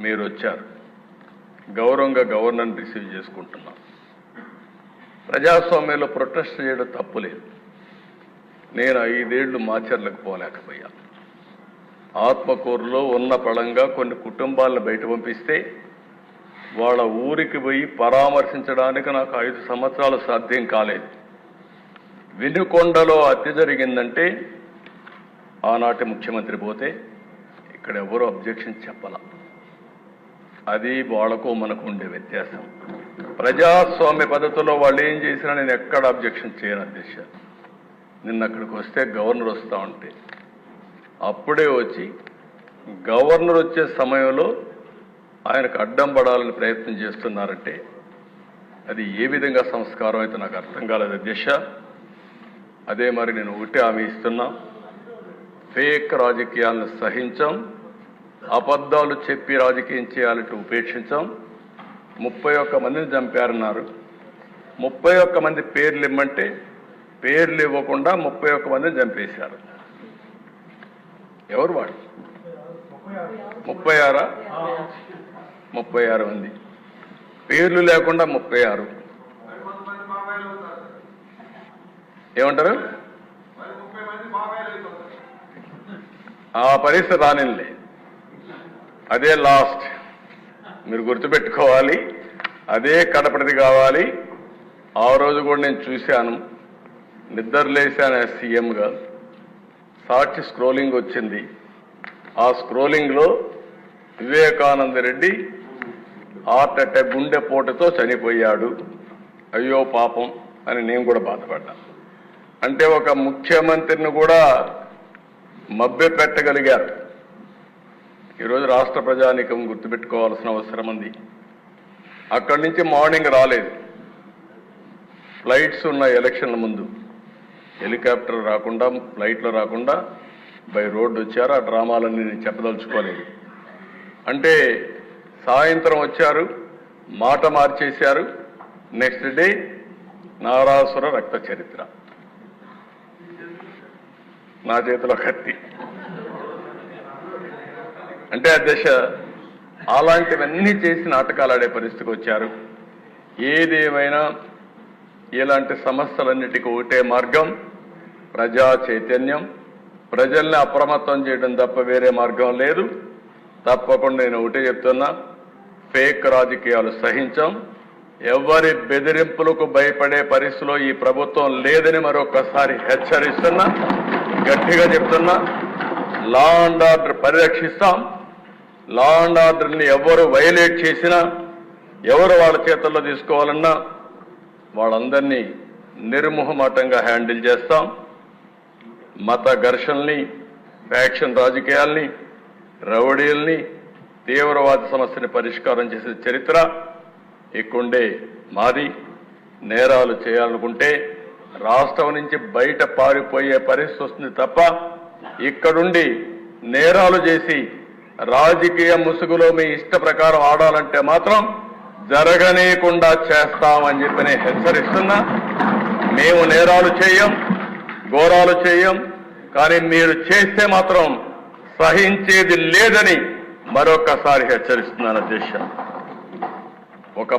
మీరు వచ్చారు, గౌరవంగా గవర్నర్ని రిసీవ్ చేసుకుంటున్నాం. ప్రజాస్వామ్యంలో ప్రొటెస్ట్ చేయడం తప్పులేదు. నేను 5 ఏళ్లు మాచర్లకు పోలేకపోయాను. ఆత్మకూరులో ఉన్న పళంగా కొన్ని కుటుంబాలను బయట పంపిస్తే వాళ్ళ ఊరికి పోయి పరామర్శించడానికి నాకు 5 సంవత్సరాలు సాధ్యం కాలేదు. వినుకొండలో హత్య జరిగిందంటే ఆనాటి ముఖ్యమంత్రి పోతే ఇక్కడ ఎవరు అబ్జెక్షన్ చెప్పాల. అది వాళ్లకు మనకు ఉండే వ్యత్యాసం. ప్రజాస్వామ్య పద్ధతిలో వాళ్ళు ఏం చేసినా నేను ఎక్కడ అబ్జెక్షన్ చేయను అధ్యక్ష. నిన్న అక్కడికి వస్తే గవర్నర్ వస్తూ ఉంటే అప్పుడే వచ్చి గవర్నర్ వచ్చే సమయంలో ఆయనకు అడ్డం పడాలని ప్రయత్నం చేస్తున్నారంటే అది ఏ విధంగా సంస్కారం అయితే నాకు అర్థం కాలేదు అధ్యక్ష. అదే మరి నేను ఒకటి హామీ ఇస్తున్నా, ఫేక్ రాజకీయాలను సహించాం, అబద్ధాలు చెప్పి రాజకీయం చేయాలంటూ ఉపేక్షించాం. 31 మందిని చంపారన్నారు. 31 మంది పేర్లు ఇమ్మంటే పేర్లు ఇవ్వకుండా 31 మందిని చంపేశారు. ఎవరు వాడు? 36 మంది పేర్లు లేకుండా 36. ఏమంటారు? ఆ పరిస్థితి రానిలే, అదే లాస్ట్. మీరు గుర్తుపెట్టుకోవాలి, అదే కడపటిది కావాలి. ఆ రోజు కూడా నేను చూశాను, నిద్రలేశాను సీఎంగా. సాక్షి స్క్రోలింగ్ వచ్చింది. ఆ స్క్రోలింగ్లో వివేకానంద రెడ్డి హార్ట్ అటాక్ గుండెపోటుతో చనిపోయాడు, అయ్యో పాపం అని నేను కూడా బాధపడ్డా. అంటే ఒక ముఖ్యమంత్రిని కూడా మభ్యపెట్టగలిగారు. ఈరోజు రాష్ట్ర ప్రజానీకం గుర్తుపెట్టుకోవాల్సిన అవసరం ఉంది. అక్కడి నుంచి మార్నింగ్ రాలేదు, ఫ్లైట్స్ ఉన్న ఎలక్షన్ల ముందు హెలికాప్టర్ రాకుండా ఫ్లైట్లో రాకుండా బై రోడ్డు వచ్చారు. ఆ డ్రామాలన్నీ నేను చెప్పదలుచుకోలేదు. అంటే సాయంత్రం వచ్చారు, మాట మార్చేశారు. నెక్స్ట్ డే నారాసుర రక్త చరిత్ర, నా చేతిలో కత్తి. అంటే అధ్యక్ష అలాంటివన్నీ చేసి నాటకాలు ఆడే పరిస్థితికి వచ్చారు. ఏదేమైనా ఇలాంటి సమస్యలన్నిటికీ ఒకటే మార్గం, ప్రజా చైతన్యం, ప్రజల్ని అప్రమత్తం చేయడం తప్ప వేరే మార్గం లేదు. తప్పకుండా నేను ఒకటే చెప్తున్నా, ఫేక్ రాజకీయాలు సహించాం. ఎవరి బెదిరింపులకు భయపడే పరిస్థితిలో ఈ ప్రభుత్వం లేదని మరొకసారి హెచ్చరిస్తున్నా, గట్టిగా చెప్తున్నా. లా అండ్ ఆర్డర్ పరిరక్షిస్తాం. లా అండ్ ఆర్డర్ని ఎవరు వైలేట్ చేసినా, ఎవరు వాళ్ళ చేతుల్లో తీసుకోవాలన్నా వాళ్ళందరినీ నిర్మోహమాటంగా హ్యాండిల్ చేస్తాం. మత ఘర్షణల్ని, ఫ్యాక్షన్ రాజకీయాల్ని, రౌడీల్ని, తీవ్రవాద సమస్యని పరిష్కారం చేసే చరిత్ర ఇక్కడే మాది. నేరాలు చేయాలనుకుంటే రాష్ట్రం నుంచి బయట పారిపోయే పరిస్థితి వస్తుంది తప్ప ఇక్కడుండి నేరాలు చేసి రాజకీయ ముసుగులో మీ ఇష్ట ప్రకారం ఆడాలంటే మాత్రం జరగనీయకుండా చేస్తామని చెప్పి నేను హెచ్చరిస్తున్నా. మేము నేరాలు చేయం, ఘోరాలు చేయం, కానీ మీరు చేస్తే మాత్రం సహించేది లేదని మరొకసారి హెచ్చరిస్తున్నాను అధ్యక్ష. ఒక